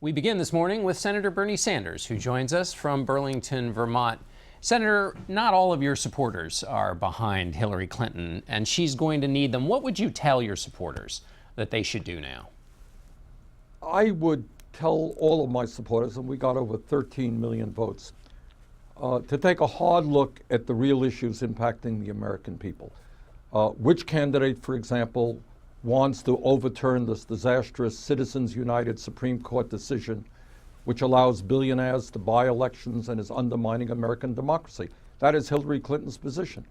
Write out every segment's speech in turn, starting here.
We begin this morning with Senator Bernie Sanders, who joins us from Burlington, Vermont. Senator, not all of your supporters are behind Hillary Clinton, and she's going to need them. What would you tell your supporters that they should do now? I would tell all of my supporters, and we got over 13 million votes, to take a hard look at the real issues impacting the American people. Which candidate, for example, wants to overturn this disastrous Citizens United Supreme Court decision, which allows billionaires to buy elections and is undermining American democracy? That is Hillary Clinton's position.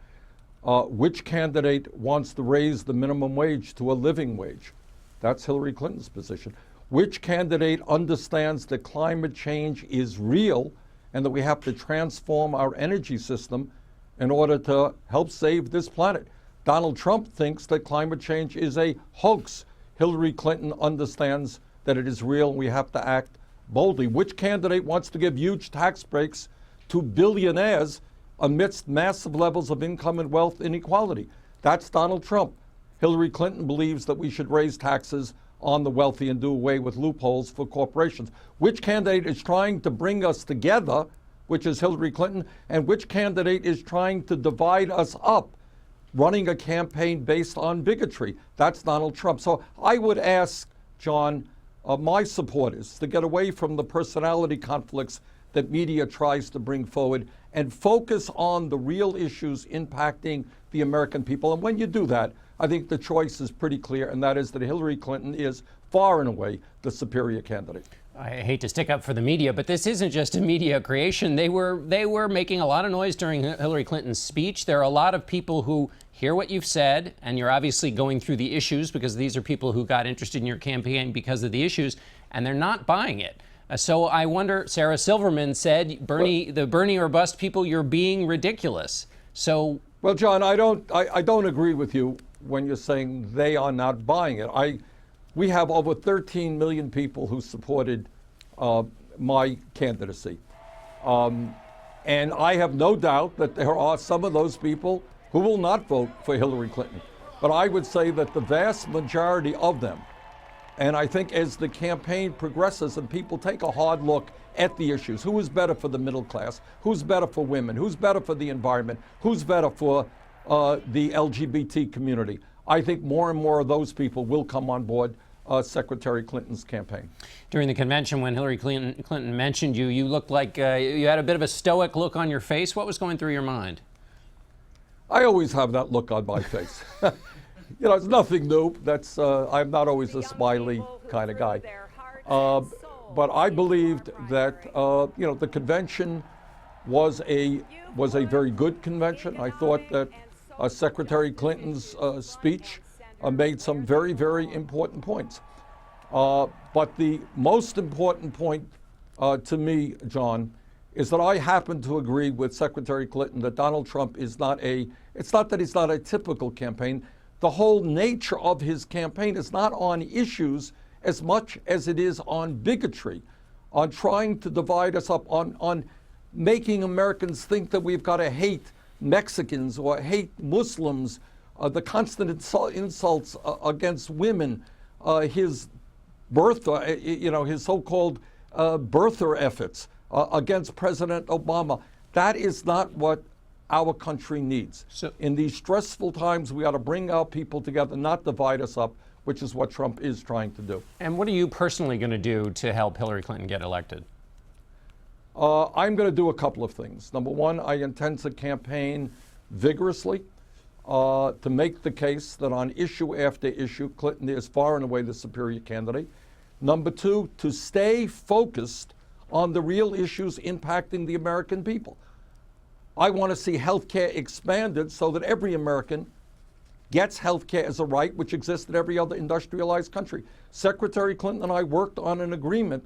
Which candidate wants to raise the minimum wage to a living wage? That's Hillary Clinton's position. Which candidate understands that climate change is real and that we have to transform our energy system in order to help save this planet? Donald Trump thinks that climate change is a hoax. Hillary Clinton understands that it is real and we have to act boldly. Which candidate wants to give huge tax breaks to billionaires amidst massive levels of income and wealth inequality? That's Donald Trump. Hillary Clinton believes that we should raise taxes on the wealthy and do away with loopholes for corporations. Which candidate is trying to bring us together, which is Hillary Clinton, and which candidate is trying to divide us up, running a campaign based on bigotry? That's Donald Trump. So I would ask, John, my supporters to get away from the personality conflicts that media tries to bring forward and focus on the real issues impacting the American people. And when you do that, I think the choice is pretty clear, and that is that Hillary Clinton is far and away the superior candidate. I hate to stick up for the media, but this isn't just a media creation. They were making a lot of noise during Hillary Clinton's speech. There are a lot of people who hear what you've said, and you're obviously going through the issues because these are people who got interested in your campaign because of the issues, and they're not buying it. So I wonder, Sarah Silverman said, Bernie, the Bernie or bust people, you're being ridiculous. So, well, John, I don't agree with you when you're saying they are not buying it. We have over 13 million people who supported my candidacy. And I have no doubt that there are some of those people who will not vote for Hillary Clinton. But I would say that the vast majority of them, and I think as the campaign progresses and people take a hard look at the issues, who is better for the middle class, who's better for women, who's better for the environment, who's better for the LGBT community, I think more and more of those people will come on board Secretary Clinton's campaign. During the convention, when Hillary Clinton mentioned you, you looked like you had a bit of a stoic look on your face. What was going through your mind? I always have that look on my face. You know, it's nothing new. That's I'm not always a smiley kind of guy. But I believed that you know, the convention was a very good convention. I thought that Secretary Clinton's speech made some very, very important points. But the most important point to me, John, is that I happen to agree with Secretary Clinton that Donald Trump is not it's not that he's not a typical campaign. The whole nature of his campaign is not on issues as much as it is on bigotry, on trying to divide us up, on making Americans think that we've got to hate Mexicans or hate Muslims, the constant insults against women, his his so-called birther efforts against President Obama. That is not what our country needs. So, in these stressful times, we ought to bring our people together, not divide us up, which is what Trump is trying to do. And what are you personally going to do to help Hillary Clinton get elected? I'm going to do a couple of things. Number one, I intend to campaign vigorously to make the case that on issue after issue, Clinton is far and away the superior candidate. Number two, to stay focused on the real issues impacting the American people. I want to see health care expanded so that every American gets health care as a right, which exists in every other industrialized country. Secretary Clinton and I worked on an agreement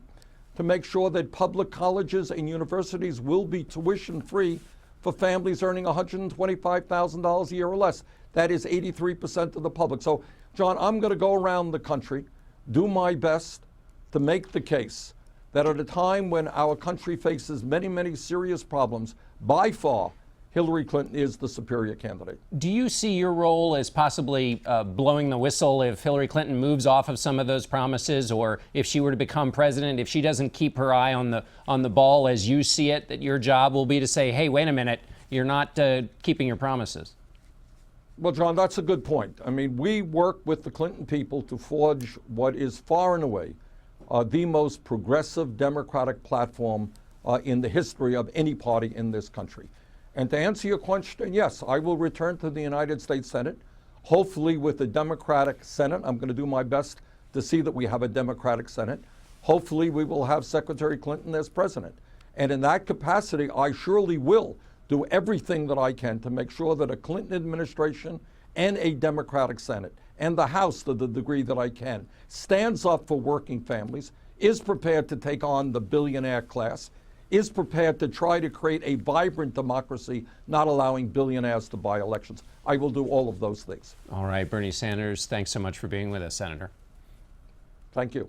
to make sure that public colleges and universities will be tuition-free for families earning $125,000 a year or less. That is 83% of the public. So, John, I'm going to go around the country, do my best to make the case that at a time when our country faces many, many serious problems, by far, Hillary Clinton is the superior candidate. Do you see your role as possibly blowing the whistle if Hillary Clinton moves off of some of those promises, or if she were to become president, if she doesn't keep her eye on the ball as you see it, that your job will be to say, hey, wait a minute, you're not keeping your promises? Well, John, that's a good point. I mean, we work with the Clinton people to forge what is far and away the most progressive Democratic platform in the history of any party in this country. And to answer your question, yes, I will return to the United States Senate, hopefully with a Democratic Senate. I'm going to do my best to see that we have a Democratic Senate. Hopefully we will have Secretary Clinton as president. And in that capacity, I surely will do everything that I can to make sure that a Clinton administration and a Democratic Senate and the House, to the degree that I can, stands up for working families, is prepared to take on the billionaire class, is prepared to try to create a vibrant democracy, not allowing billionaires to buy elections. I will do all of those things. All right, Bernie Sanders, thanks so much for being with us, Senator. Thank you.